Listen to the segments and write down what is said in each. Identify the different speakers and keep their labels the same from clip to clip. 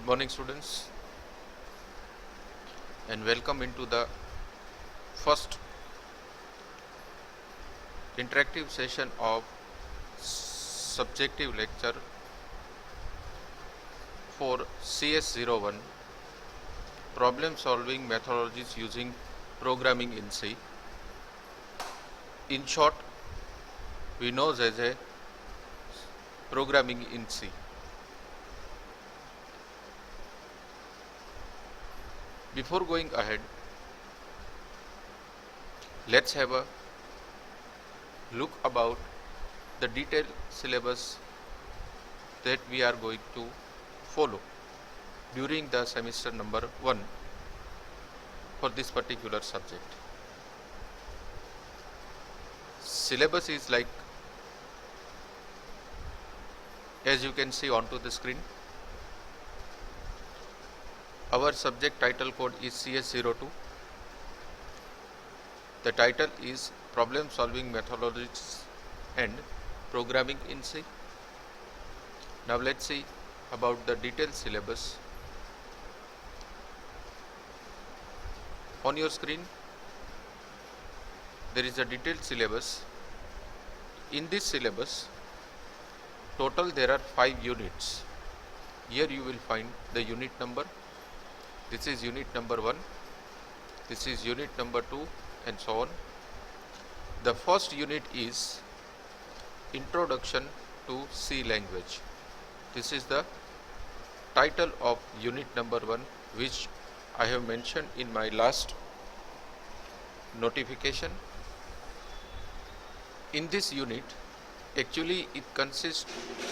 Speaker 1: Good morning, students, and welcome into the first interactive session of subjective lecture for CS01 problem solving methodologies using programming in C. In short, we know as a programming in C. Before going ahead, let's have a look about the detailed syllabus that we are going to follow during the semester number 1 for this particular subject. Syllabus is like, as you can see onto the screen, our subject title code is CS02. The title is Problem Solving Methodologies and Programming in C. Now let's see about the detailed syllabus. On your screen, there is a detailed syllabus. In this syllabus, total there are 5 units. Here you will find the unit number. This is unit number 1, this is unit number 2, and so on. The first unit is Introduction to C language. This is the title of unit number 1, which I have mentioned in my last notification. In this unit, actually it consists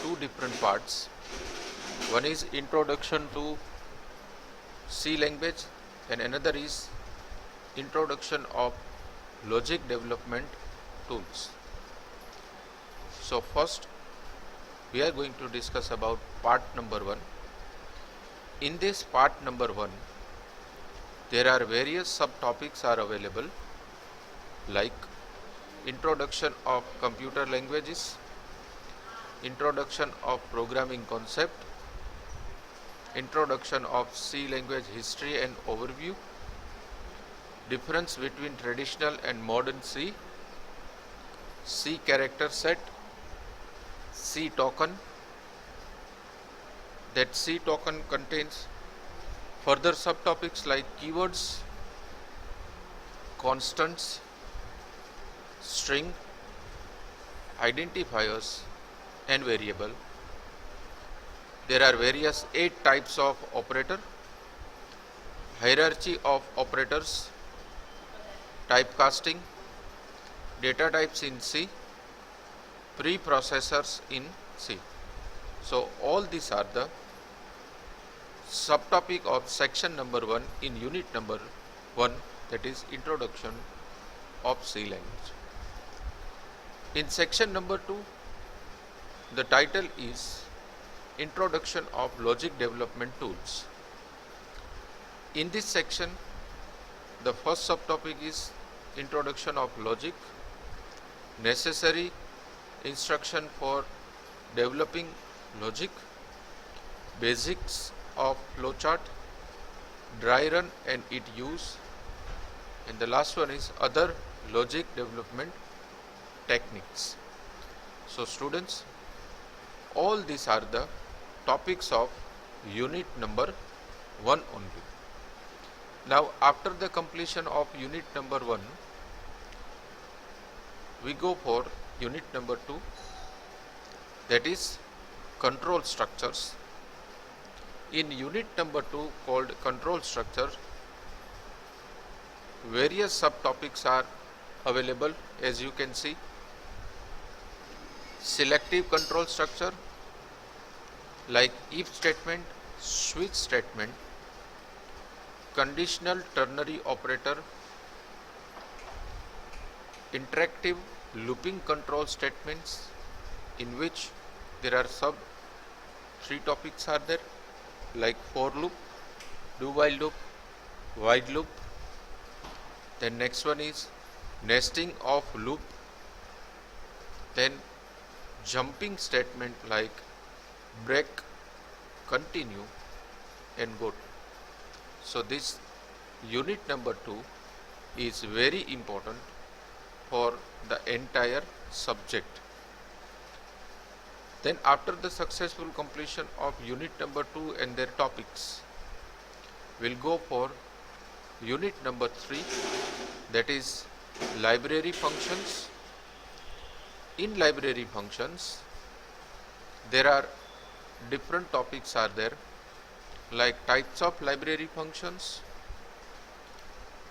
Speaker 1: 2 different parts. One is Introduction to C language and another is Introduction of Logic Development Tools. So first we are going to discuss about part number 1. In this part number 1, there are various subtopics are available, like Introduction of Computer Languages, Introduction of Programming Concept, Introduction of C language history and overview, difference between traditional and modern C, C character set, C token. That C token contains further subtopics like keywords, constants, string, identifiers, and variable. There are various 8 types of operator, hierarchy of operators, typecasting, data types in C, preprocessors in C. So all these are the subtopic of section number 1 in unit number 1, that is Introduction of C language. In section number 2, the title is Introduction of Logic Development Tools. In this section, the first subtopic is Introduction of Logic, necessary instruction for developing logic, basics of flowchart, dry run and its use, and the last one is other logic development techniques. So students, all these are the topics of unit number 1 only. Now after the completion of unit number 1, we go for unit number 2, that is control structures. In unit number 2 called control structure, various subtopics are available, as you can see. Selective control structure like if statement, switch statement, conditional ternary operator, interactive looping control statements, in which there are 3 topics are there, like for loop, do while loop, while loop. Then next one is nesting of loop, then jumping statement like break, continue, and good. So this unit number 2 is very important for the entire subject. Then after the successful completion of unit number 2 and their topics, we'll go for unit number 3, that is library functions. In library functions, there are different topics are there, like types of library functions.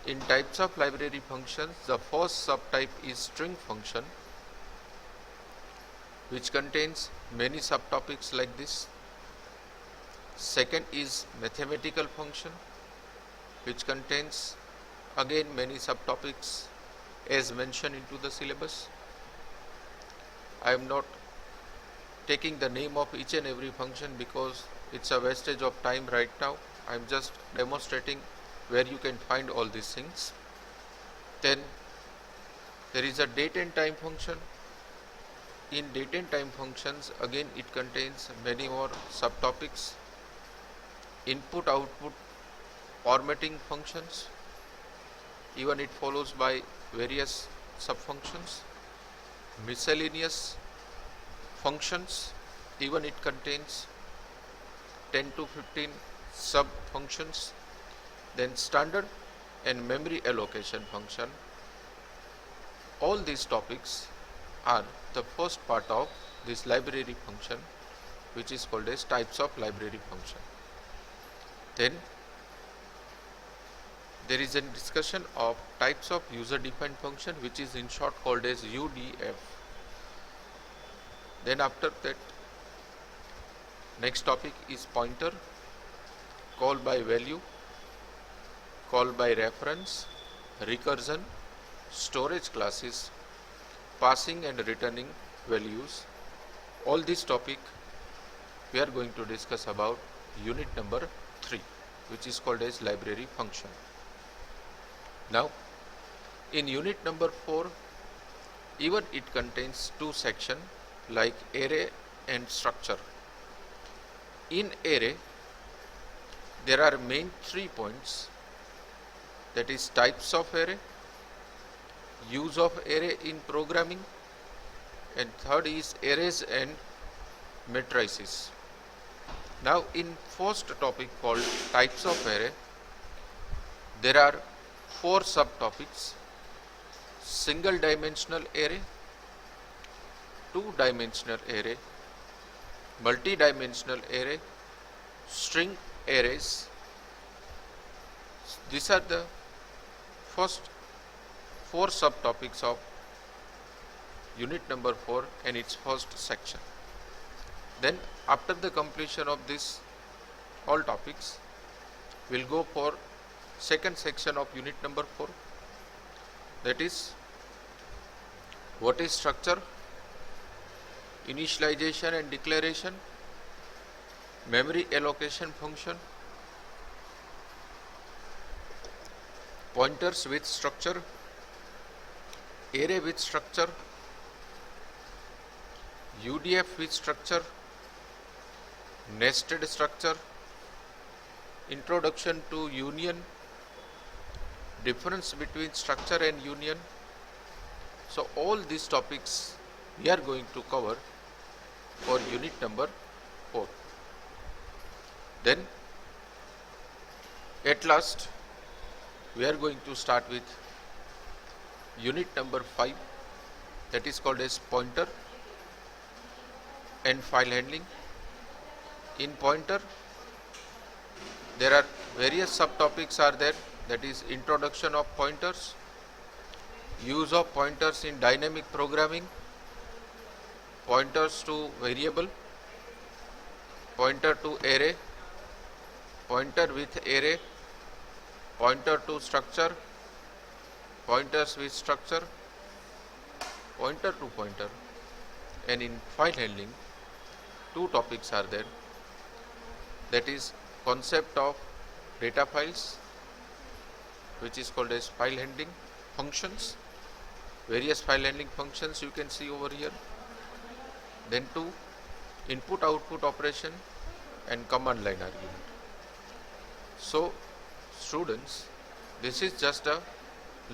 Speaker 1: In types of library functions, the first subtype is string function, which contains many subtopics like this. Second is mathematical function, which contains again many subtopics as mentioned into the syllabus. I am not taking the name of each and every function because it's a wastage of time right now. I am just demonstrating where you can find all these things. Then there is a date and time function. In date and time functions, again it contains many more subtopics. Input output formatting functions, even it follows by various subfunctions. Miscellaneous functions, even it contains 10 to 15 sub functions. Then standard and memory allocation function. All these topics are the first part of this library function, which is called as types of library function. Then there is a discussion of types of user defined function, which is in short called as UDF. Then after that, next topic is pointer, call by value, call by reference, recursion, storage classes, passing and returning values. All this topic we are going to discuss about unit number 3, which is called as library function. Now in unit number 4, even it contains two sections like array and structure. In array there are main 3 points, that is types of array, use of array in programming, and third is arrays and matrices. Now in first topic called types of array, there are 4 subtopics: single dimensional array, 2-dimensional array, multi-dimensional array, string arrays. These are the first 4 subtopics of unit number 4 and its first section. Then after the completion of this all topics, we'll go for second section of unit number 4, that is what is structure, initialization and declaration, memory allocation function, pointers with structure, array with structure, UDF with structure, nested structure, introduction to union, difference between structure and union. So all these topics we are going to cover for unit number 4. Then at last we are going to start with unit number 5, that is called as pointer and file handling. In pointer there are various subtopics are there, that is introduction of pointers, use of pointers in dynamic programming, pointers to variable, pointer to array, pointer with array, pointer to structure, pointers with structure, pointer to pointer. And in file handling 2 topics are there, that is concept of data files, which is called as file handling functions, various file handling functions you can see over here. Then 2 input output operation and command line argument. So students, this is just a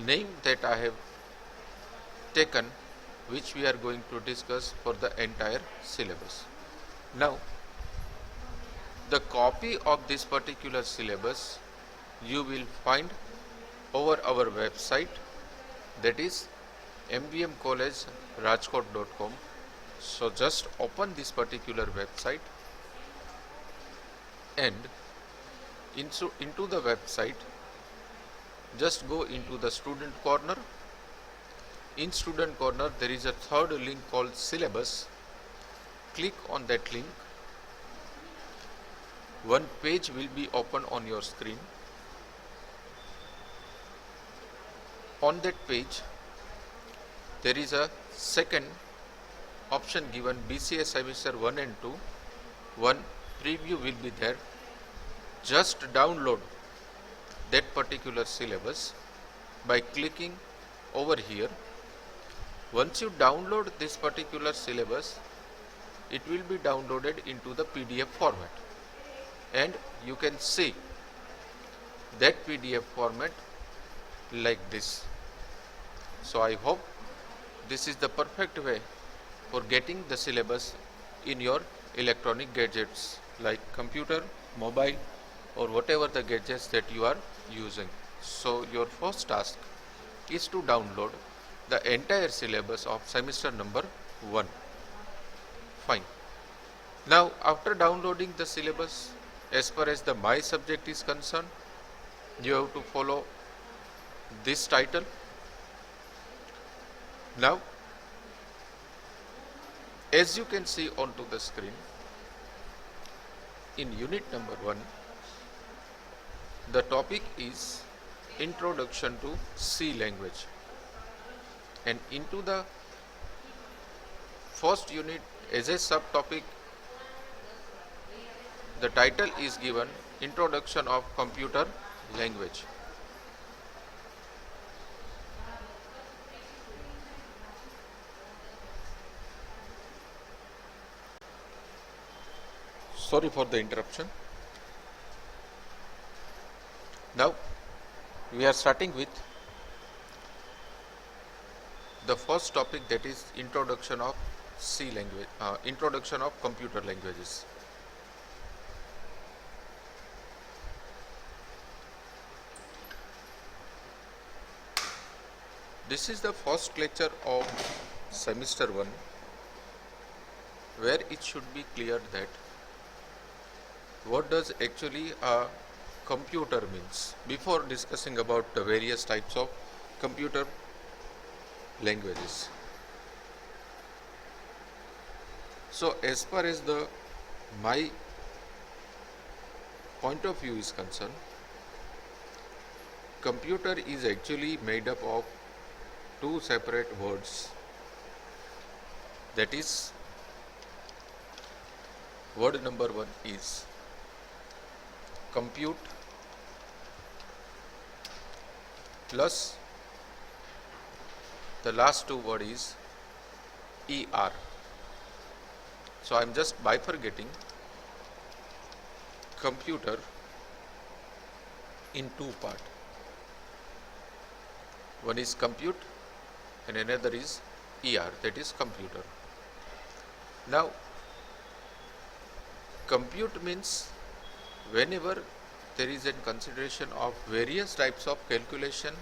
Speaker 1: name that I have taken, which we are going to discuss for the entire syllabus. Now, the copy of this particular syllabus you will find over our website, that is mbmcollegerajkot.com. So just open this particular website and into the website, just go into the student corner. In student corner there is a third link called syllabus. Click on that link. One page will be open on your screen. On that page there is a second option given, BCA semester 1 and 2. One preview will be there. Just download that particular syllabus by clicking over here. Once you download this particular syllabus, it will be downloaded into the PDF format, and you can see that PDF format like this. So I hope this is the perfect way for getting the syllabus in your electronic gadgets like computer, mobile, or whatever the gadgets that you are using. So your first task is to download the entire syllabus of semester number 1. Fine. Now after downloading the syllabus, as far as the my subject is concerned, you have to follow this title. Now as you can see onto the screen, in unit number 1, the topic is Introduction to C language, and into the first unit as a subtopic, the title is given Introduction of Computer Language. Sorry for the interruption. Now we are starting with the first topic, that is Introduction of C language, Introduction of Computer Languages. This is the first lecture of semester 1, where it should be clear that what does actually a computer means before discussing about the various types of computer languages. So as far as the my point of view is concerned, computer is actually made up of two separate words. That is, word number 1 is compute plus the last two word is ER. So I am just bifurcating computer in two parts. One is compute and another is ER, that is computer. Now compute means whenever there is a consideration of various types of calculation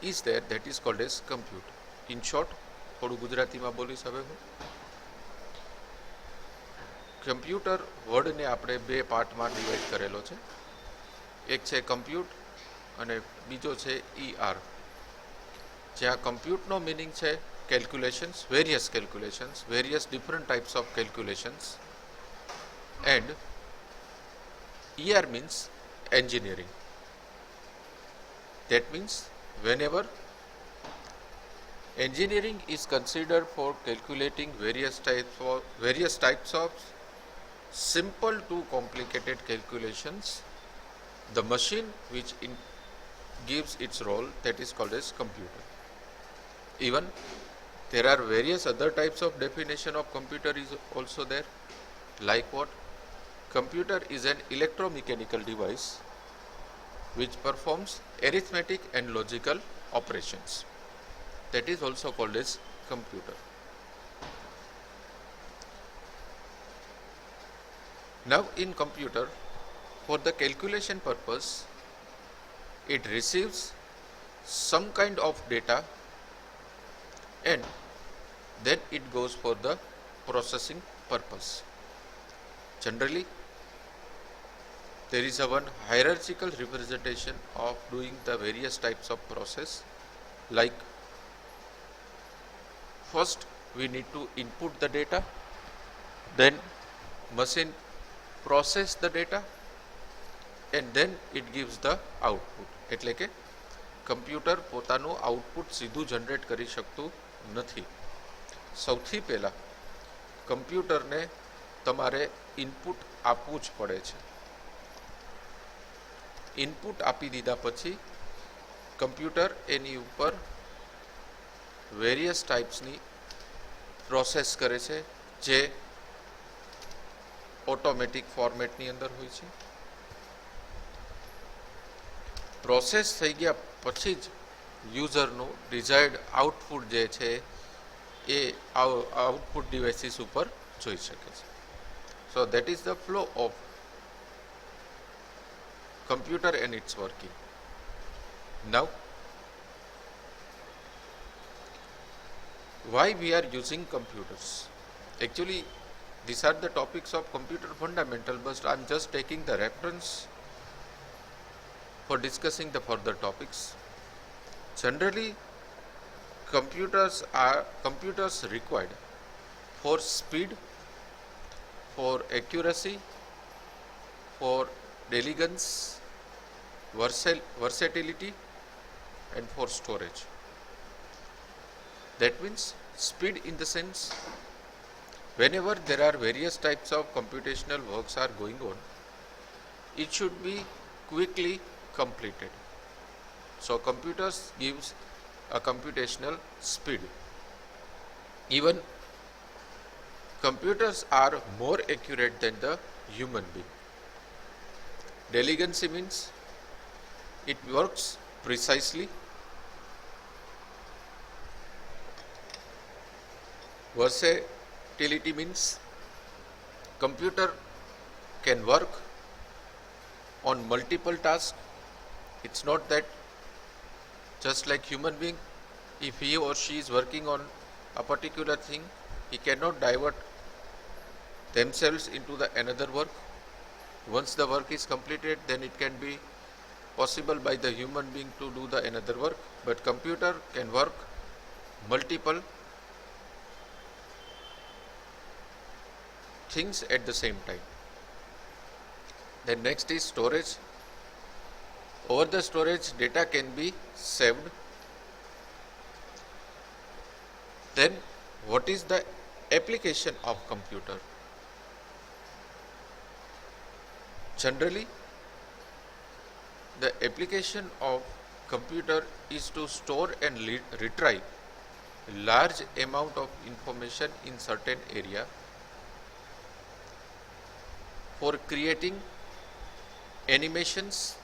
Speaker 1: is there, that is called as compute. In short, થોડું ગુજરાતીમાં બોલીશ હવે હું. Computer વર્ડને આપણે બે પાર્ટમાં divide કરેલો છે. એક છે કમ્પ્યુટ અને બીજો છે ER. જ્યાં કમ્પ્યુટનો મિનિંગ છે calculations, various different types of calculations, and ER means engineering. That means whenever engineering is considered for calculating various types of simple to complicated calculations, the machine which gives its role, that is called as computer. Even there are various other types of definition of computer is also there, like what? Computer is an electromechanical device which performs arithmetic and logical operations. That is also called as computer. Now in computer, for the calculation purpose, it receives some kind of data and then it goes for the processing purpose. Generally, there is a one hierarchical representation of doing the various types of process. Like first we need to input the data, then machine process the data and then it gives the output. એટલે કે computer પોતાનું output સીધું generate કરી શકતું નથી. સૌથી પહેલા કમ્પ્યુટરને તમારે ઇનપુટ આપવું જ પડે છે. ઇનપુટ આપી દીધા પછી કમ્પ્યુટર એની ઉપર વેરિયસ ટાઈપ્સની પ્રોસેસ કરે છે જે ઓટોમેટિક ફોર્મેટની અંદર હોય છે. પ્રોસેસ થઈ ગયા પછી જ યુઝરનું ડિઝાયર્ડ આઉટપુટ જે છે એ આઉટપુટ ડિવાઇસીસ ઉપર જોઈ શકે છે. So that is the flow of computer and its working. Now, why we are using computers? Actually, these are the topics of computer fundamental, but I am just taking the reference for discussing the further topics. Generally, computers required for speed, for accuracy, for elegance, versatility and for storage. That means speed in the sense whenever there are various types of computational works are going on, it should be quickly completed. So computers gives a computational speed. Even computers are more accurate than the human being. Deligency means it works precisely. Versatility means computer can work on multiple tasks. It's not that just like human being, if he or she is working on a particular thing, he cannot divert themselves into the another work. Once the work is completed, then it can be possible by the human being to do the another work, but computer can work multiple things at the same time. Then next is storage. Over the storage, data can be saved. Then what is the application of computer? Generally, the application of computer is to store and retrieve large amount of information in certain area for creating animations,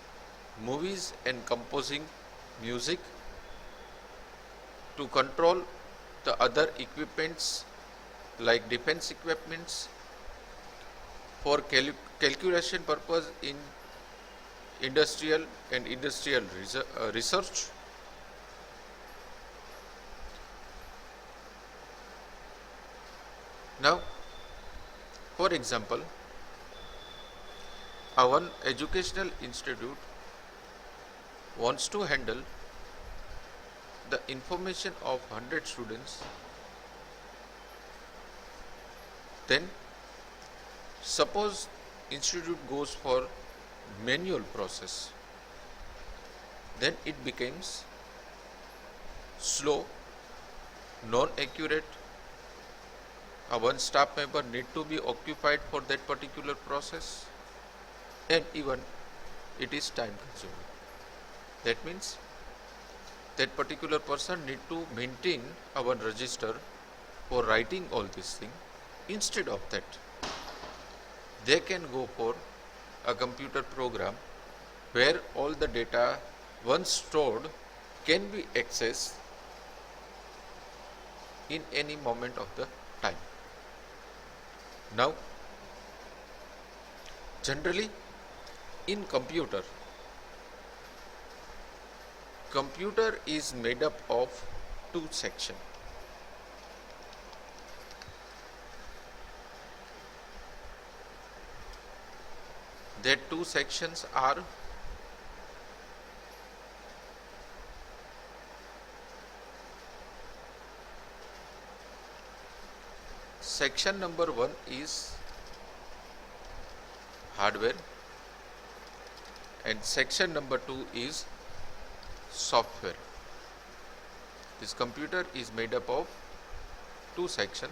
Speaker 1: movies and composing music, to control the other equipments like defense equipments, for calculation purpose in industrial and industrial research. Now, for example, one educational institute wants to handle the information of 100 students, then suppose institute goes for manual process, then it becomes slow, non-accurate. One staff member need to be occupied for that particular process, and even it is time consuming. That means that particular person need to maintain one register for writing all these things. Instead of that, they can go for a computer program where all the data once stored can be accessed in any moment of the time. Now, generally in computer is made up of two sections. That two sections are section number 1 is hardware and section number 2 is software. This computer is made up of two sections.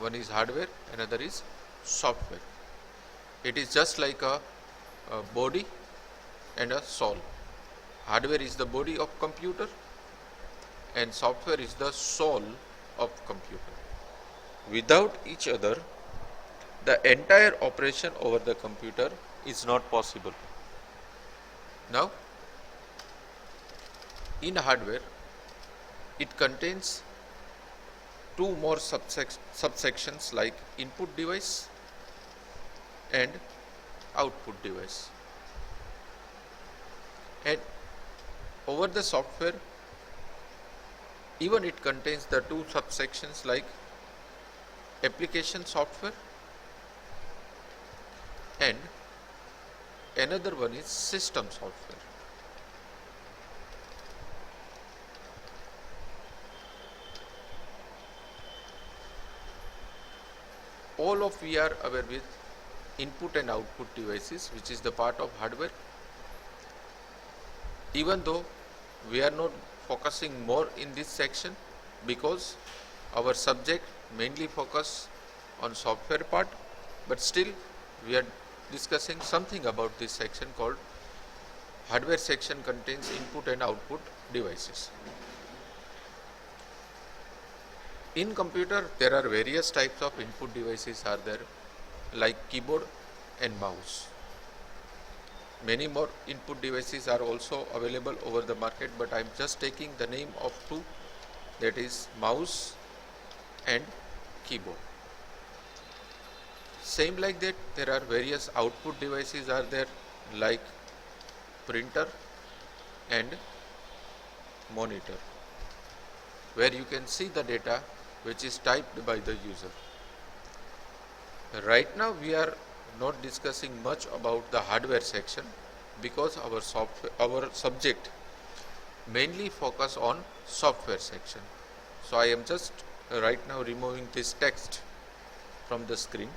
Speaker 1: One is hardware, another is software. It is just like a body and a soul. Hardware is the body of computer and software is the soul of computer. Without each other, the entire operation over the computer is not possible. Now, in hardware, it contains two more subsections like input device and output device. And over the software, even it contains the two subsections like application software and another one is system software. All of we are aware with input and output devices, which is the part of hardware. Even though we are not focusing more in this section because our subject mainly focus on software part, but still we are discussing something about this section called hardware section contains input and output devices. In computer, there are various types of input devices are there, like keyboard and mouse. Many more input devices are also available over the market, but I am just taking the name of two, that is mouse and keyboard. Same like that, there are various output devices are there, like printer and monitor, where you can see the data which is typed by the user. Right now we are not discussing much about the hardware section because our subject mainly focus on software section. So I am just right now removing this text from the screen.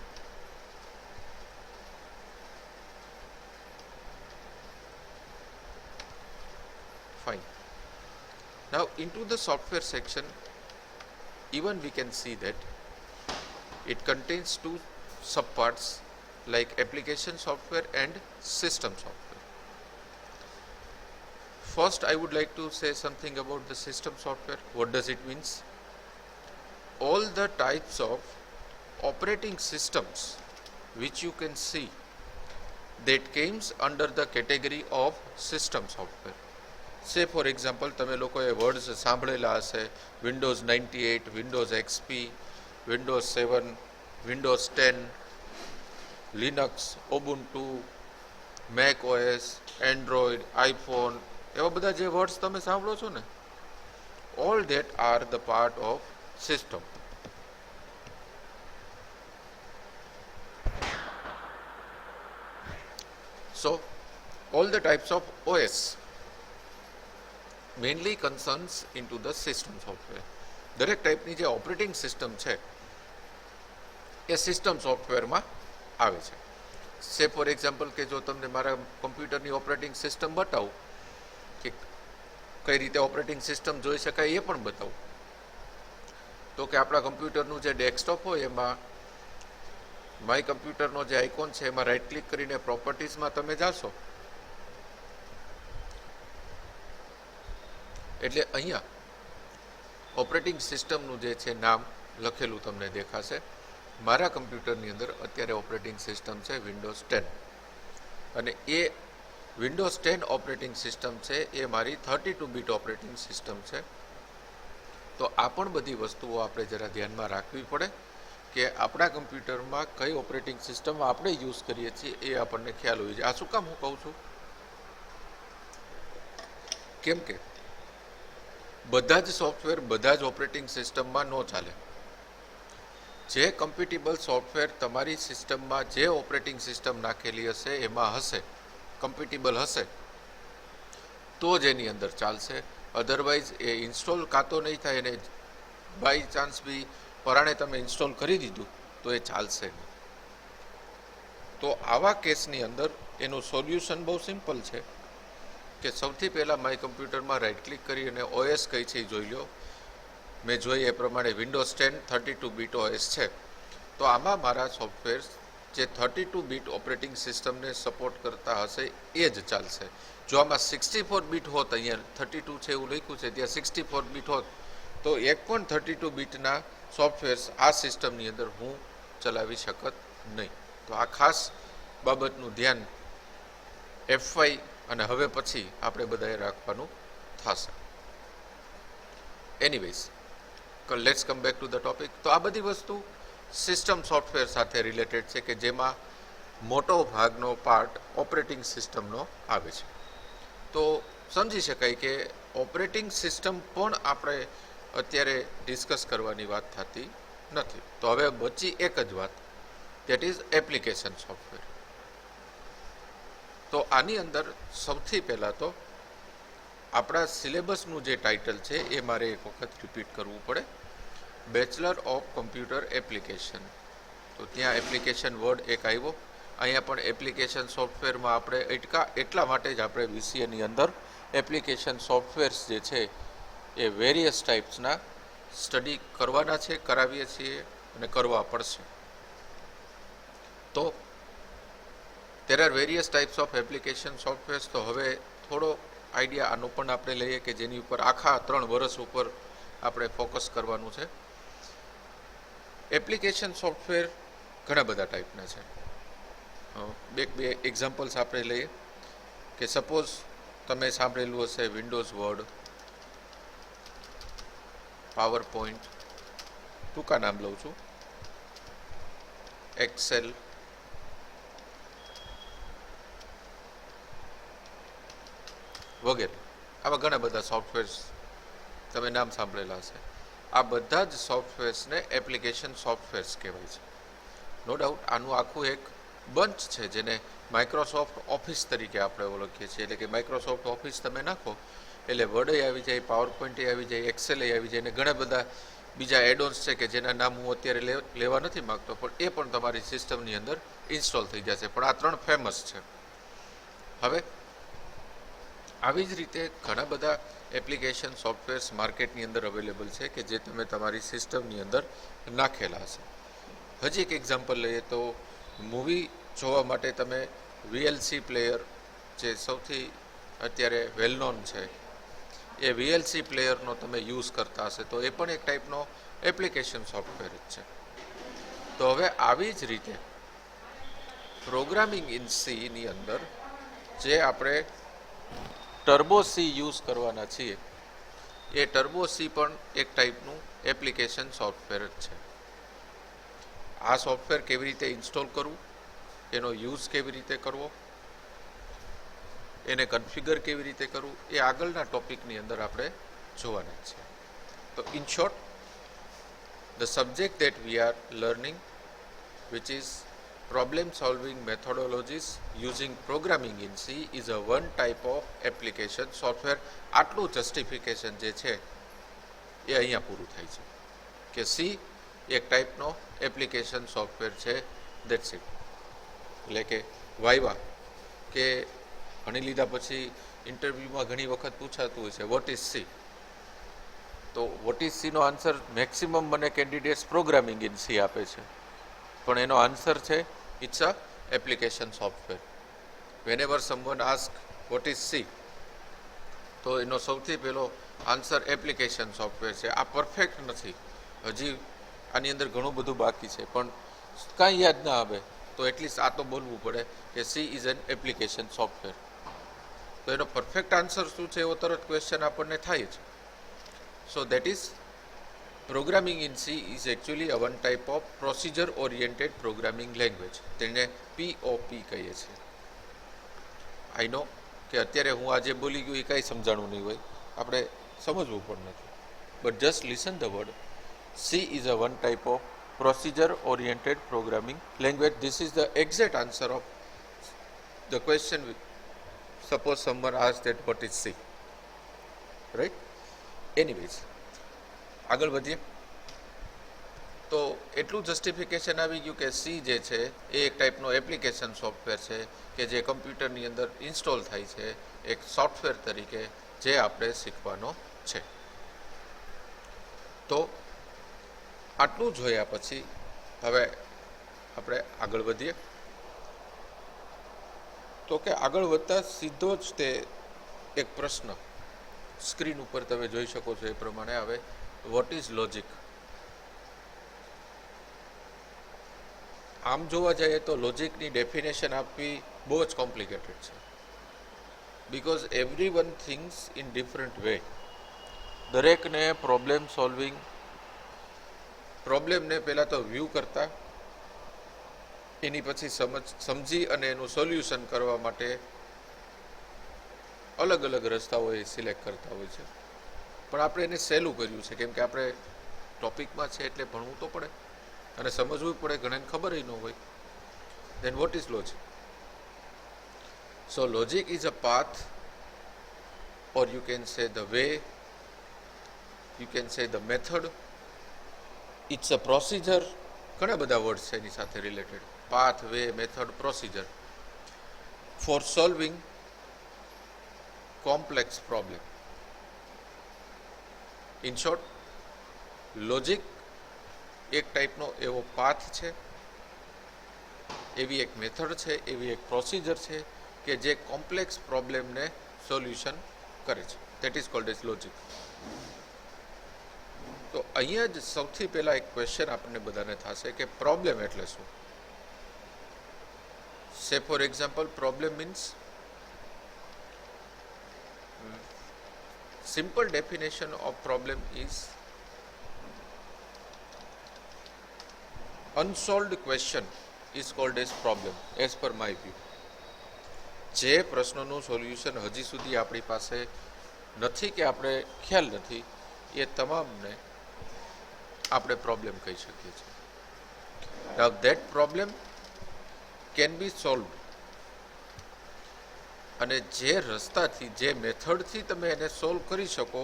Speaker 1: Fine. Now into the software section, even we can see that it contains two subparts like application software and system software. First, I would like to say something about the system software. What does it mean? All the types of operating systems which you can see that comes under the category of system software. Say for example, તમે લોકોએ words સાંભળેલા હશે, Windows 98, Windows XP, Windows 7, Windows 10, Linux, Ubuntu, Mac OS, Android, iPhone, એવા બધા જે words તમે સાંભળો છો ને, all that are the part of system. So, all the types of OS mainly concerns into the system software. દરેક ટાઈપની જે ઓપરેટિંગ સિસ્ટમ છે એ સિસ્ટમ સોફ્ટવેરમાં આવે છે. સે ફોર એક્ઝામ્પલ કે જો તમને મારા કમ્પ્યુટરની ઓપરેટિંગ સિસ્ટમ બતાવું કે કઈ રીતે ઓપરેટિંગ સિસ્ટમ જોઈ શકાય એ પણ બતાવું, તો કે આપણા કમ્પ્યુટરનું જે ડેસ્કટોપ હોય એમાં માય કમ્પ્યુટરનો જે આઇકોન છે એમાં રાઇટ ક્લિક કરીને પ્રોપર્ટીઝમાં તમે જાશો એટલે અહીંયા ઓપરેટિંગ સિસ્ટમનું જે છે નામ લખેલું તમને દેખાશે. મારા કમ્પ્યુટરની અંદર અત્યારે ઓપરેટિંગ સિસ્ટમ છે વિન્ડોઝ 10 અને એ વિન્ડોઝ 10 ઓપરેટિંગ સિસ્ટમ છે એ મારી 32 બીટ ઓપરેટિંગ સિસ્ટમ છે. તો આ પણ બધી વસ્તુઓ આપણે જરા ધ્યાનમાં રાખવી પડે કે આપણા કમ્પ્યુટરમાં કઈ ઓપરેટિંગ સિસ્ટમ આપણે યુઝ કરીએ છીએ એ આપણને ખ્યાલ હોવી જોઈએ. આ શું કામ હું કહું છું? કેમ કે બધા જ સોફ્ટવેર બધા જ ઓપરેટિંગ સિસ્ટમમાં ન ચાલે. જે કમ્પેટિબલ સોફ્ટવેર તમારી સિસ્ટમમાં જે ઓપરેટિંગ સિસ્ટમ નાખેલી હશે એમાં હશે, કમ્પેટિબલ હશે, તો જ એની અંદર ચાલશે. અધરવાઇઝ એ ઇન્સ્ટોલ કાં તો નહીં થાય, અને બાય ચાન્સ બી પરાણે તમે ઇન્સ્ટોલ કરી દીધું તો એ ચાલશે નહીં. તો આવા કેસની અંદર એનું સોલ્યુશન બહુ સિમ્પલ છે કે સૌથી પહેલાં માય કમ્પ્યુટરમાં રાઇટ ક્લિક કરી અને ઓએસ કઈ છે એ જોઈ લો. મેં જોઈ એ પ્રમાણે વિન્ડોઝ 10 32 બીટ ઓએસ છે. તો આમાં મારા સોફ્ટવેર જે 32 બીટ ઓપરેટિંગ સિસ્ટમને સપોર્ટ કરતા હશે એ જ ચાલશે. જો આમાં 64 બીટ હોત, અહીંયા 32 છે એવું લખ્યું છે, ત્યાં 64 બીટ હોત તો એક પણ 32 બીટના સોફ્ટવેર્સ આ સિસ્ટમની અંદર હું ચલાવી શકત નહીં. તો આ ખાસ બાબતનું ધ્યાન F5 અને હવે પછી આપણે બધાએ રાખવાનું થશે. Anyways, let's come back to the topic. તો આ બધી વસ્તુ સિસ્ટમ સોફ્ટવેર સાથે રિલેટેડ છે કે જેમાં મોટો ભાગનો પાર્ટ ઓપરેટિંગ સિસ્ટમનો આવે છે. તો સમજી શકાય કે ઓપરેટિંગ સિસ્ટમ પણ આપણે અત્યારે ડિસ્કસ કરવાની વાત થતી નથી. તો હવે બચી એક જ વાત, દેટ ઇઝ એપ્લિકેશન સોફ્ટવેર. તો આની અંદર સૌથી પહેલાં તો આપણા સિલેબસનું જે ટાઇટલ છે એ મારે એક વખત રિપીટ કરવું પડે, બેચલર ઓફ કમ્પ્યુટર એપ્લિકેશન. તો ત્યાં એપ્લિકેશન વર્ડ એક આવ્યો, અહીંયા પણ એપ્લિકેશન સોફ્ટવેરમાં આપણે એટલા માટે જ આપણે VCAની અંદર એપ્લિકેશન સોફ્ટવેર્સ જે છે એ વેરિયસ ટાઈપ્સના સ્ટડી કરવાના છે, કરાવીએ છીએ અને કરવા પડશે. તો there are various types of application softwares. તો હવે થોડો આઈડિયા આનો પણ આપણે લઈએ કે જેની ઉપર આખા 3 વર્ષ ઉપર આપણે ફોકસ કરવાનું છે. એપ્લિકેશન સોફ્ટવેર ઘણા બધા ટાઈપના છે. બે એક્ઝામ્પલ્સ આપણે લઈએ કે સપોઝ તમે સાંભળેલું હશે વિન્ડોઝ વર્ડ, પાવર પોઈન્ટ, ટૂંકા નામ લઉં છું, એક્સેલ, વગેરે. આવા ઘણા બધા સોફ્ટવેર્સ તમે નામ સાંભળેલા હશે. આ બધા જ સોફ્ટવેર્સને એપ્લિકેશન સોફ્ટવેર્સ કહેવાય છે. નો ડાઉટ આનું આખું એક બંચ છે જેને માઇક્રોસોફ્ટ ઓફિસ તરીકે આપણે ઓળખીએ છીએ. એટલે કે માઇક્રોસોફ્ટ ઓફિસ તમે નાખો એટલે વર્ડ આવી જાય, પાવર પોઈન્ટ આવી જાય, એક્સેલ આવી જાય, અને ઘણા બધા બીજા એડોન્સ છે કે જેના નામ હું અત્યારે લેવા નથી માગતો, પણ એ પણ તમારી સિસ્ટમની અંદર ઇન્સ્ટોલ થઈ જશે. પણ આ 3 ફેમસ છે. હવે આવી જ રીતે ઘણા બધા એપ્લિકેશન સોફ્ટવેર્સ માર્કેટની અંદર અવેલેબલ છે કે જે તમે તમારી સિસ્ટમની અંદર નાખેલા હશે. હજી એક એક્ઝામ્પલ લઈએ તો મૂવી જોવા માટે તમે VLC પ્લેયર જે સૌથી અત્યારે વેલ નોન છે એ VLC પ્લેયરનો તમે યુઝ કરતા હશે તો એ પણ એક ટાઈપનો એપ્લિકેશન સોફ્ટવેર જ છે. તો હવે આવી જ રીતે પ્રોગ્રામિંગ ઇન Cની અંદર જે આપણે ટર્બો C યુઝ કરવાના છીએ એ ટર્બો C પણ એક ટાઈપનું એપ્લિકેશન સોફ્ટવેર જ છે. આ સોફ્ટવેર કેવી રીતે ઇન્સ્ટોલ કરવું, એનો યુઝ કેવી રીતે કરવો, એને કન્ફિગર કેવી રીતે કરવું એ આગળના ટોપિકની અંદર આપણે જોવાના છે. તો in short, the subject that we are learning which is problem solving methodologies using programming in C is a one type of application software. આટલું જસ્ટિફિકેશન જે છે એ અહીંયા પૂરું થાય છે કે C એક ટાઈપનો એપ્લિકેશન સોફ્ટવેર છે. That's it. એટલે કે વાઇવા કે ભણી લીધા પછી ઇન્ટરવ્યૂમાં ઘણી વખત પૂછાતું હોય છે વોટ ઇઝ C. તો વોટ ઇઝ Cનો આન્સર મેક્સિમમ મને કેન્ડિડેટ્સ પ્રોગ્રામિંગ ઇન C આપે છે, પણ એનો આન્સર છે it's a application software. Whenever someone ask what is C તો એનો સૌથી પહેલો આન્સર એપ્લિકેશન સોફ્ટવેર છે. આ પરફેક્ટ નથી, હજી આની અંદર ઘણું બધું બાકી છે, પણ કાંઈ યાદ ના આવે તો એટલીસ્ટ આ તો બોલવું પડે કે she is an application software. તો એનો પરફેક્ટ આન્સર શું છે એવો તરત ક્વેશ્ચન આપણને થાય જ. So that is programming in she is actually a one type of procedure oriented programming language. તેને POP કહીએ છીએ. આઈ નો કે અત્યારે હું આજે બોલી ગયું એ કાંઈ સમજાણું નહીં હોય, આપણે સમજવું પણ નથી. But just listen the word. She is a one type of procedure oriented programming language. This is the exact answer of the question. Suppose someone asks that what is C, right? Anyways, આગળ વધીએ તો એટલું justification આવી ગયું કે C જે છે એ એક ટાઈપનો એપ્લિકેશન સોફ્ટવેર છે કે જે કમ્પ્યુટરની અંદર ઇન્સ્ટોલ થાય છે એક સોફ્ટવેર તરીકે, જે આપણે શીખવાનો છે. તો આટલું જોયા પછી હવે આપણે આગળ વધીએ. તો કે આગળ વધતા સીધો જ તે એક પ્રશ્ન સ્ક્રીન ઉપર તમે જોઈ શકો છો એ પ્રમાણે આવે, વોટ ઇઝ લોજિક? આમ જોવા જઈએ તો લોજિકની ડેફિનેશન આપવી બહુ જ કોમ્પ્લિકેટેડ છે, because every one thinks in different way. દરેકને પ્રોબ્લેમ સોલ્વિંગ, પ્રોબ્લેમને પહેલાં તો વ્યૂ કરતા, એની પછી સમજી અને એનું સોલ્યુશન કરવા માટે અલગ અલગ રસ્તાઓ એ સિલેક્ટ કરતા હોય છે. પણ આપણે એને સહેલું કર્યું છે, કેમ કે આપણે ટોપિકમાં છે એટલે ભણવું તો પડે અને સમજવું પડે, ઘણાને ખબર ન હોય. Then what is logic? So logic is a path, or you can say the way, you can say the method, it's a procedure. ઘણા બધા વર્ડ્સ છે એની સાથે related, path, way, method, procedure, for solving complex problem. In short, logic એક ટાઈપનો એવો path છે, એવી એક મેથડ છે, એવી એક પ્રોસિજર છે કે જે કોમ્પ્લેક્સ પ્રોબ્લેમને સોલ્યુશન કરે છે. That is called as logic. તો અહીંયા જ સૌથી પહેલાં એક ક્વેશ્ચન આપણને બધાને થશે કે પ્રોબ્લેમ એટલે શું? સે for example, problem means, simple definition of problem is unsolved question is called as problem, as per my view. જે પ્રશ્નોનું સોલ્યુશન હજી સુધી આપણી પાસે નથી કે આપણે ખ્યાલ નથી, એ તમામને આપણે પ્રોબ્લેમ કહી શકીએ છીએ. Now that problem can be solved. અને જે રસ્તાથી, જે મેથડથી તમે એને સોલ્વ કરી શકો,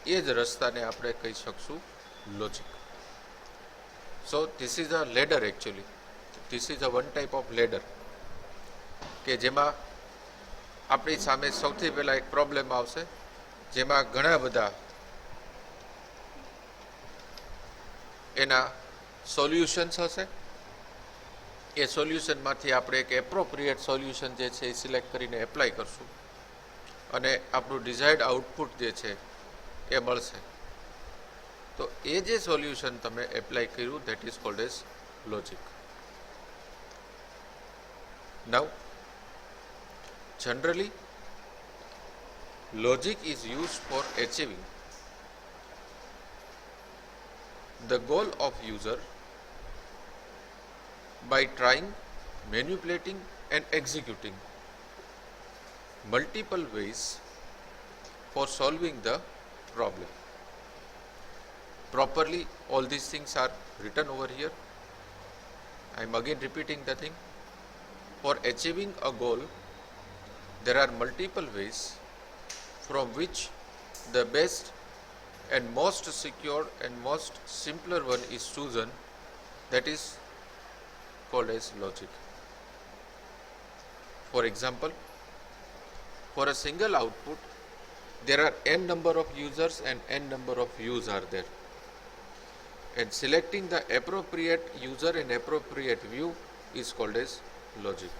Speaker 1: એ જ રસ્તાને આપણે કહી શકશું logic. So this is a ladder. Actually this is a one type of ladder કે જેમાં આપણી સામે સૌથી પહેલાં એક પ્રોબ્લેમ આવશે, જેમાં ઘણા બધા એના સોલ્યુશન્સ હશે. એ સોલ્યુશનમાંથી આપણે એક એપ્રોપ્રિએટ સોલ્યુશન જે છે એ સિલેક્ટ કરીને એપ્લાય કરશું અને આપણું ડિઝાયર્ડ આઉટપુટ જે છે એ મળશે. તો એ જે સોલ્યુશન તમે એપ્લાય કર્યું, that is called as logic. Now generally logic is used for achieving the goal of user by trying, manipulating and executing multiple ways for solving the problem. Properly, all these things are written over here. I am again repeating the thing. For achieving a goal, there are multiple ways from which the best and most secure and most simpler one is chosen. That is called as logic. For example, for a single output, there are n number of users and n number of views are there. And selecting the appropriate user and appropriate view is called as logic.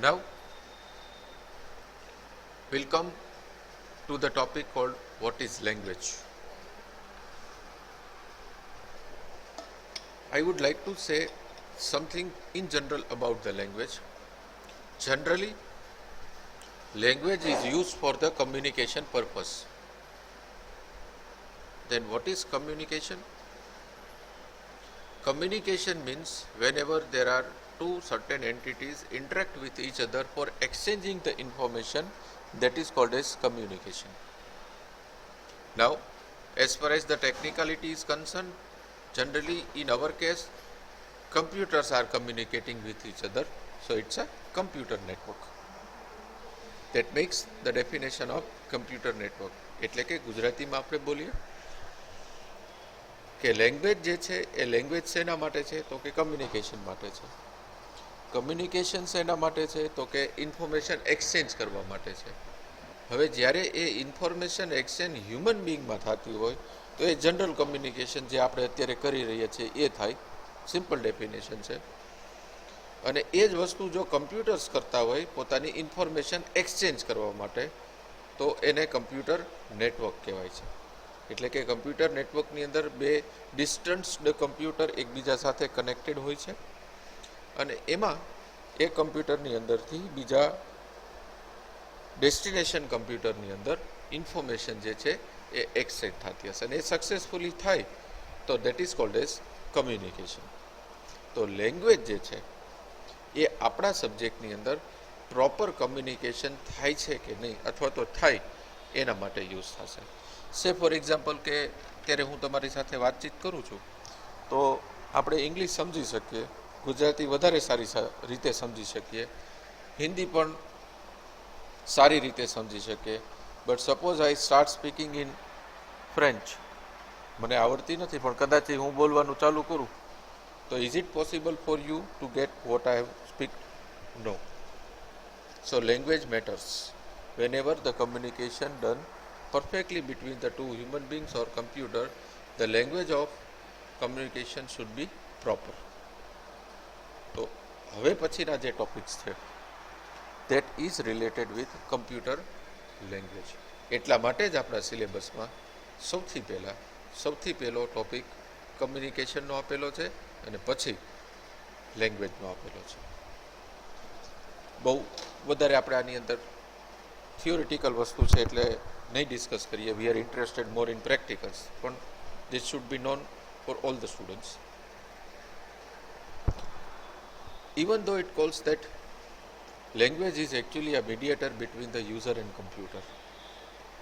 Speaker 1: Now, we'll come to the topic called what is language. I would like to say something in general about the language. Generally, language is used for the communication purpose. Then what is communication? Communication means whenever there are two certain entities interact with each other for exchanging the information, that is called as communication. Now, as far as the technicality is concerned, generally in our case, computers are communicating with each other, so it's a computer network. That makes the definition of computer network. એટલે કે ગુજરાતીમાં આપણે બોલીએ કે language જે છે એ language શેના માટે છે તો કે કમ્યુનિકેશન માટે છે. કમ્યુનિકેશન શેના માટે છે તો કે ઇન્ફોર્મેશન એક્સચેન્જ કરવા માટે છે. હવે જ્યારે એ ઇન્ફોર્મેશન એક્સચેન્જ હ્યુમન બિંગમાં થતી હોય તો એ જનરલ કમ્યુનિકેશન જે આપણે અત્યારે કરી રહ્યા છીએ એ થાય. સિમ્પલ ડેફિનેશન છે. અને એ જ વસ્તુ જો કમ્પ્યુટર્સ કરતા હોય પોતાની ઇન્ફોર્મેશન એક્સચેન્જ કરવા માટે તો એને કમ્પ્યુટર નેટવર્ક કહેવાય છે. એટલે કે કમ્પ્યુટર નેટવર્કની અંદર બે ડિસ્ટન્સ્ડ કમ્પ્યુટર એકબીજા સાથે કનેક્ટેડ હોય છે અને એમાં એક કમ્પ્યુટરની અંદરથી બીજા ડેસ્ટિનેશન કમ્પ્યુટરની અંદર ઇન્ફોર્મેશન જે છે એ એક્સચેન્જ થતી હશે અને એ સક્સેસફુલી થાય તો that is called as communication. તો લેંગ્વેજ જે છે એ આપણા સબ્જેક્ટની અંદર પ્રોપર કમ્યુનિકેશન થાય છે કે નહીં અથવા તો થાય એના માટે યુઝ થશે. સે ફોર એક્ઝામ્પલ કે અત્યારે હું તમારી સાથે વાતચીત કરું છું તો આપણે ઇંગ્લિશ સમજી શકીએ, ગુજરાતી વધારે સારી રીતે સમજી શકીએ, હિન્દી પણ સારી રીતે સમજી શકીએ. But suppose I start speaking in French, મને આવડતી નથી પણ કદાચ હું બોલવાનું ચાલુ કરું તો is it possible for you to get what I have speak? No. So language matters whenever the communication done perfectly between the two human beings or computer, the language of communication should be proper. તો હવે પછીના જે topics છે that is related with computer language. એટલા માટે જ આપણા સિલેબસમાં સૌથી પહેલો ટોપિક કમ્યુનિકેશનનો આપેલો છે અને પછી લેંગ્વેજનો આપેલો છે. બહુ વધારે આપણે આની અંદર થિયોરિટિકલ વસ્તુ છે એટલે નહીં ડિસ્કસ કરીએ. We are interested more in practicals, પણ this should be known for all the students. Even though it calls that language is actually a mediator between the user and computer,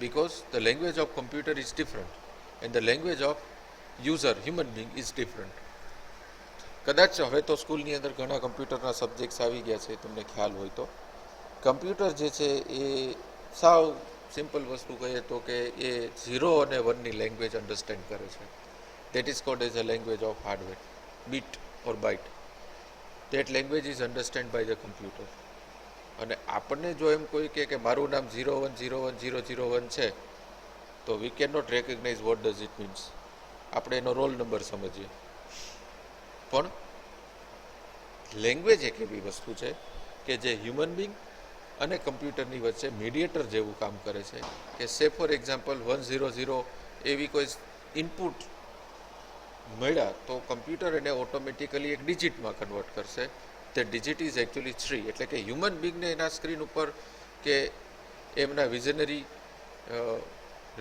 Speaker 1: because the language of computer is different and the language of user, human being, is different. કદાચ હવે તો સ્કૂલની અંદર ઘણા કમ્પ્યુટરના subjects આવી ગયા છે, તમને ખ્યાલ હોય તો. કમ્પ્યુટર જે છે એ સાવ સિમ્પલ વસ્તુ કહીએ તો કે એ 0 અને 1ની લેંગ્વેજ અન્ડરસ્ટેન્ડ કરે છે. That is called as a language of hardware, bit or byte. That language is understand by the computer. અને આપણને જો એમ કોઈ કે મારું નામ 0101001 છે તો we can not recognise what does it means. આપણે એનો રોલ નંબર સમજીએ. પણ લેંગ્વેજ એક એવી વસ્તુ છે કે જે હ્યુમન બિંગ અને કમ્પ્યુટરની વચ્ચે મીડિયેટર જેવું કામ કરે છે. કે સે ફોર એક્ઝામ્પલ 100 એવી કોઈ ઇનપુટ મળ્યા તો કમ્પ્યુટર એને ઓટોમેટિકલી એક ડિજિટમાં કન્વર્ટ કરશે. તે ડિજિટ ઇઝ એકચ્યુઅલી 3. એટલે કે હ્યુમન બિંગને એના સ્ક્રીન ઉપર કે એમના વિઝનરી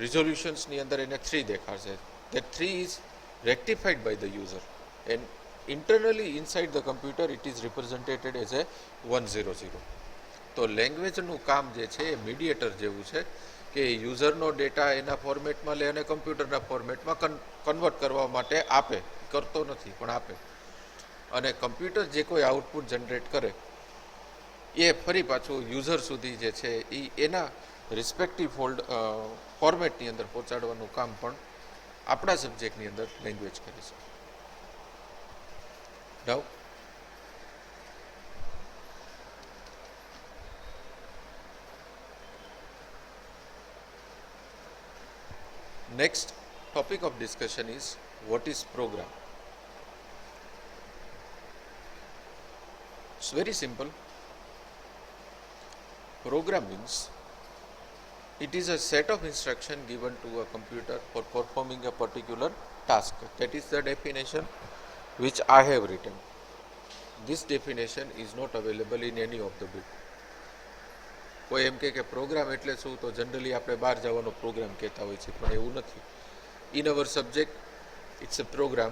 Speaker 1: રિઝોલ્યુશન્સની અંદર એને 3 દેખાડશે. That 3 is rectified by the user end internally inside the computer it is represented as a 100. તો લેંગ્વેજનું કામ જે છે એ મીડિયેટર જેવું છે કે યુઝરનો ડેટા એના ફોર્મેટમાં લે અને કમ્પ્યુટરના ફોર્મેટમાં કન્વર્ટ કરવા માટે આપે. કરતો નથી પણ આપે. અને કમ્પ્યુટર જે કોઈ આઉટપુટ જનરેટ કરે એ ફરી પાછું યુઝર સુધી જે છે એ એના રિસ્પેક્ટિવ ફોર્મેટની અંદર પહોંચાડવાનું કામ પણ આપણા સબ્જેક્ટની અંદર લેંગ્વેજ કરે છે. Now, next topic of discussion is what is program. It's very simple. Program means it is a set of instruction given to a computer for performing a particular task. That is the definition. which I have written. This definition is not available in any of the book. કોઈ એમ કે programme એટલે શું, તો generally આપણે બહાર જવાનો programme કહેતા હોય છે, પણ એવું નથી. In our subject it's a program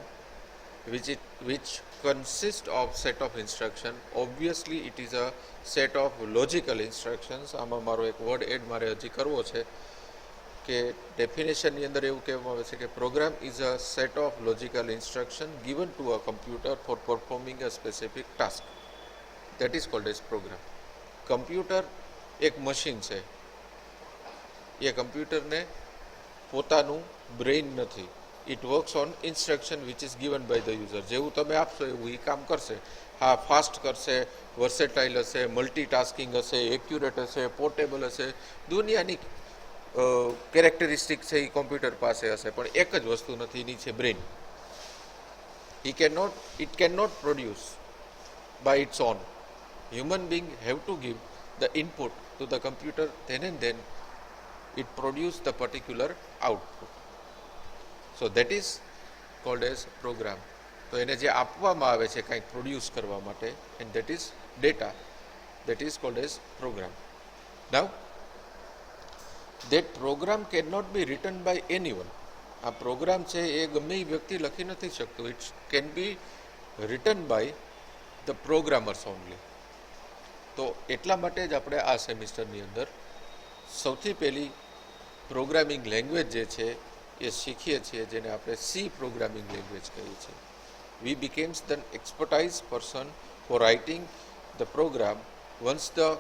Speaker 1: which consists of set of instruction. Obviously it is a set of logical instructions. આમાં મારો એક વર્ડ એડ મારે હજી કરવો છે કે ડેફિનેશનની અંદર એવું કહેવામાં આવે છે કે program is a set of logical instruction given to a computer for performing a specific task. That is called as program. Computer એક મશીન છે. એ કમ્પ્યુટરને પોતાનું બ્રેઇન નથી. It works on instruction which is given by the user. જેવું તમે આપશો એવું એ કામ કરશે. હા, ફાસ્ટ કરશે, વર્સેટાઇલ હશે, મલ્ટીટાસ્કિંગ હશે, એક્યુરેટ હશે, પોર્ટેબલ હશે, દુનિયાની કેરેક્ટરિસ્ટિક છે એ કોમ્પ્યુટર પાસે હશે, પણ એક જ વસ્તુ નથી, એની છે brain. It can not produce by its own. Human being have to give the input to the computer, then and then it produce the particular output. So that is called as program. તો એને જે આપવામાં આવે છે કંઈક produce કરવા માટે, and that is data, that is called as program. Now that program cannot be written by anyone. આ પ્રોગ્રામ છે એ ગમે એ વ્યક્તિ લખી નથી શકતો. It can be written by the programmers only. તો એટલા માટે જ આપણે આ સેમિસ્ટરની અંદર સૌથી પહેલી પ્રોગ્રામિંગ લેંગ્વેજ જે છે એ શીખીએ છીએ, જેને આપણે સી પ્રોગ્રામિંગ લેંગ્વેજ કહીએ છીએ. We becomes the expertise person for writing the program. Once the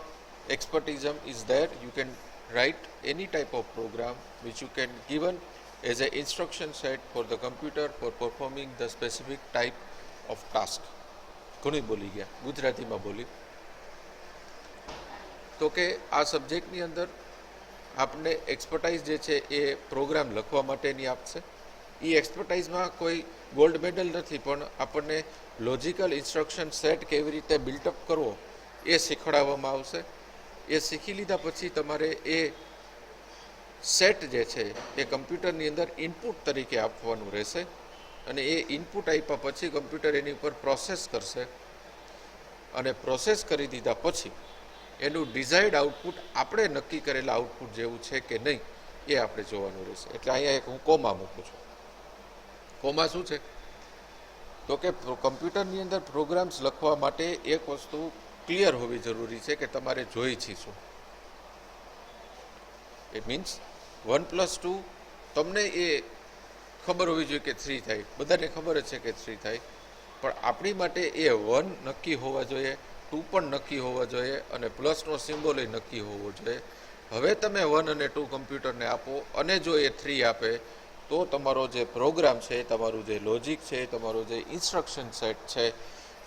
Speaker 1: expertism is there, you can write any type of program which you can given as a instruction set for the computer for performing the specific type of task. ઘણી બોલી ગયા, ગુજરાતીમાં બોલી. તો કે આ સબ્જેક્ટની અંદર આપણે એક્સપર્ટાઇઝ જે છે એ પ્રોગ્રામ લખવા માટેની આપશે. એ એક્સપર્ટાઇઝમાં કોઈ ગોલ્ડ મેડલ નથી, પણ આપણને લોજિકલ ઇન્સ્ટ્રક્શન સેટ કેવી રીતે બિલ્ટઅપ કરવો એ શીખવાડવામાં આવશે. એ શીખી લીધા પછી તમારે એ સેટ જે છે એ કમ્પ્યુટરની અંદર ઇનપુટ તરીકે આપવાનું રહેશે, અને એ ઇનપુટ આપ્યા પછી કમ્પ્યુટર એની ઉપર પ્રોસેસ કરશે, અને પ્રોસેસ કરી દીધા પછી એનું ડિઝાયર્ડ આઉટપુટ આપણે નક્કી કરેલા આઉટપુટ જેવું છે કે નહીં એ આપણે જોવાનું રહેશે. એટલે અહીંયા એક હું કોમા મૂકું છું. કોમા શું છે, તો કે કમ્પ્યુટરની અંદર પ્રોગ્રામ્સ લખવા માટે એક વસ્તુ ક્લિયર હોવી જરૂરી છે કે તમારે જોઈ છે શું. ઇટ મીન્સ 1+2 તમને એ ખબર હોવી જોઈએ કે 3 થાય. બધાને ખબર જ છે કે 3 થાય, પણ આપણી માટે એ 1 નક્કી હોવા જોઈએ, 2 પણ નક્કી હોવા જોઈએ, અને પ્લસનો સિમ્બોલ એ નક્કી હોવો જોઈએ. હવે તમે 1 અને 2 કમ્પ્યુટરને આપો, અને જો એ 3 આપે તો તમારો જે પ્રોગ્રામ છે, તમારું જે લોજિક છે, તમારું જે ઇન્સ્ટ્રક્શન સેટ છે,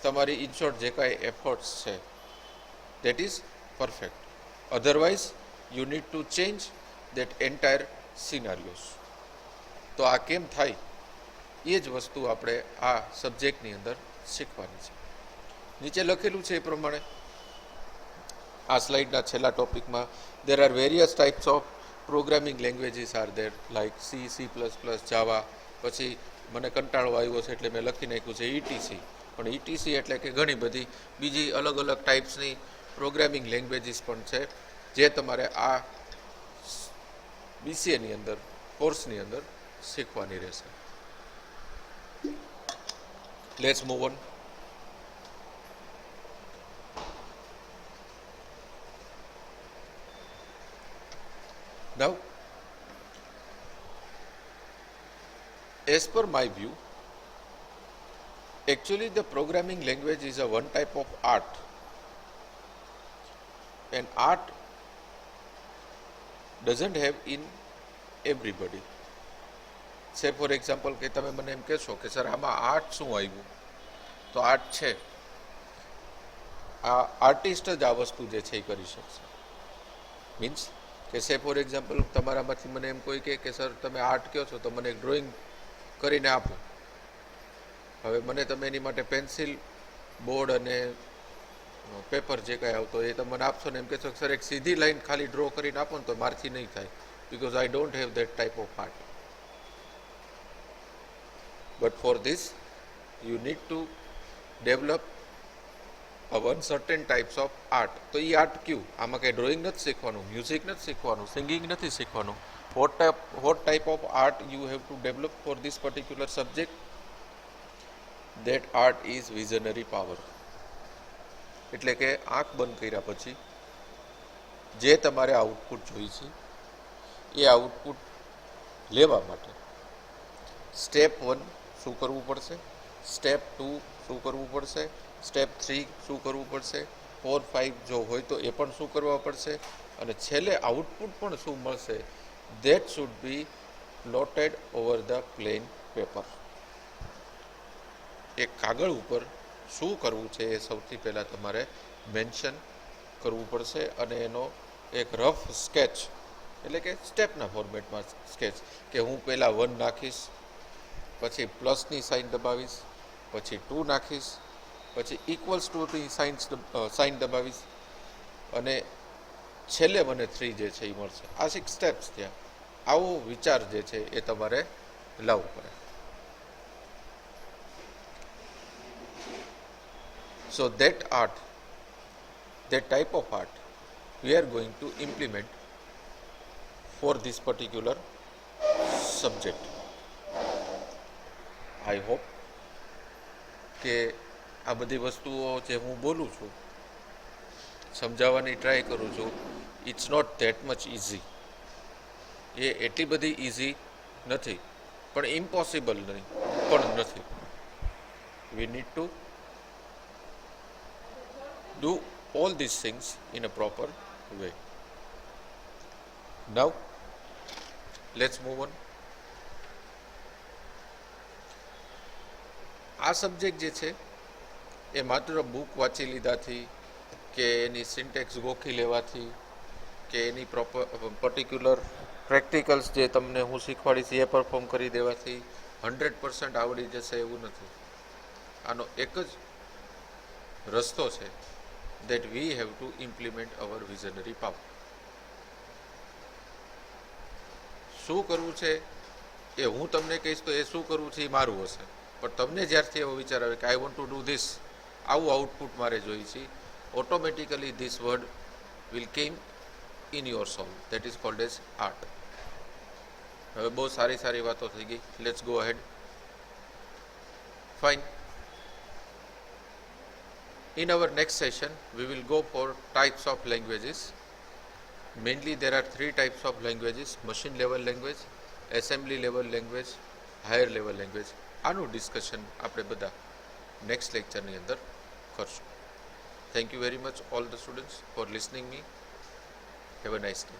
Speaker 1: તમારી ઇનશોર્ટ જે કાંઈ એફર્ટ્સ છે, that is perfect. Otherwise you need to change that entire scenarios. તો આ કેમ થાય એ જ વસ્તુ આપણે આ સબ્જેક્ટની અંદર શીખવાની છે. નીચે લખેલું છે એ પ્રમાણે આ સ્લાઇડના છેલ્લા ટોપિકમાં there are various types of programming languages are there like C, C++, Java. પછી મને કંટાળો આવ્યો છે એટલે મેં લખી નાખ્યું છે ETC. પણ ETC એટલે કે ઘણી બધી બીજી અલગ અલગ ટાઈપ્સની પ્રોગ્રામિંગ લેંગ્વેજીસ પણ છે, જે તમારે આ BCAની અંદર કોર્સની અંદર શીખવાની રહેશે. Let's move on. Now, as per my view, actually the programming language is a one type of art, and art doesn't have in everybody. Say for example કે તમે મને એમ કહેશો કે સર આમાં આર્ટ શું આવ્યું, તો આર્ટ છે, આ આર્ટિસ્ટ જ આ વસ્તુ જે છે એ કરી શકશે. મીન્સ કે સે ફોર એક્ઝામ્પલ તમારામાંથી મને એમ કોઈ કહે કે સર તમે આર્ટ કહો છો તો મને એક ડ્રોઈંગ કરીને આપો. હવે મને તમે એની માટે પેન્સિલ, બોર્ડ અને પેપર જે કાંઈ આવતો એ તમે મને આપશો ને એમ કહેશો કે સર એક સીધી લાઈન ખાલી ડ્રો કરીને આપો ને તો મારથી નહીં થાય, because I don't have that type of art. But for this you need to develop one certain types of art. તો એ આર્ટ ક્યુ? આમાં કંઈ ડ્રોઈંગ નથી શીખવાનું, મ્યુઝિક નથી શીખવાનું, સિંગિંગ નથી શીખવાનું. what type of art you have to develop for this particular subject? That art is visionary power. એટલે કે આંખ બંધ કર્યા પછી જે તમારે આઉટપુટ જોઈ છે એ આઉટપુટ લેવા માટે સ્ટેપ 1 શું કરવું પડશે, સ્ટેપ 2 શું કરવું પડશે, સ્ટેપ 3 શું કરવું પડશે, 4, 5 જો હોય તો એ પણ શું કરવા પડશે, અને છેલ્લે આઉટપુટ પણ શું મળશે. that should be plotted over the plain paper. એક કાગળ ઉપર શું કરવું છે એ સૌથી પહેલાં તમારે મેન્શન કરવું પડશે, અને એનો એક રફ સ્કેચ એટલે કે સ્ટેપના ફોર્મેટમાં સ્કેચ, કે હું પહેલાં 1 નાખીશ, પછી પ્લસની સાઇન દબાવીશ, પછી 2 નાખીશ, પછી ઇક્વલ્સ ટુની સાઇન દબાવીશ, અને છેલ્લે મને 3 જે છે એ મળશે. આ 6 સ્ટેપ્સ થયા. આવો વિચાર જે છે એ તમારે લાવવો પડે. So that art, that type of art we are going to implement for this particular subject. I hope કે આ બધી વસ્તુઓ જે હું બોલું છું, સમજાવવાની ટ્રાય કરું છું, it's not that much easy. એ એટલી બધી ઇઝી નથી, પણ ઇમ્પોસિબલ નહીં પણ નથી. We need to do all these things in a proper way. Now let's move on. આ સબ્જેક્ટ જે છે એ માત્ર બુક વાંચી લીધાથી કે એની સિન્ટેક્સ ગોખી લેવાથી કે એની પર્ટિક્યુલર પ્રેક્ટિકલ્સ જે તમને હું શીખવાડીશ એ પરફોર્મ કરી દેવાથી 100% આવડી જશે એવું નથી. આનો એક જ રસ્તો છે, that we have to implement our visionary power. શું કરવું છે એ હું તમને કહીશ તો એ શું કરવું છે એ મારું હશે, પણ તમને જ્યારથી એવો વિચાર આવે કે I want to do this, આવું આઉટપુટ મારે જોઈએ છે, automatically this word will came in your soul. That is called as art. હવે બહુ સારી વાતો થઈ ગઈ. Let's go ahead. Fine. In our next session, we will go for types of languages. Mainly there are 3 types of languages: machine level language, assembly level language, higher level language. આનું discussion આપણે બધા next લેક્ચરની અંદર કરશું. Thank you very much all the students for listening me. Have a nice day.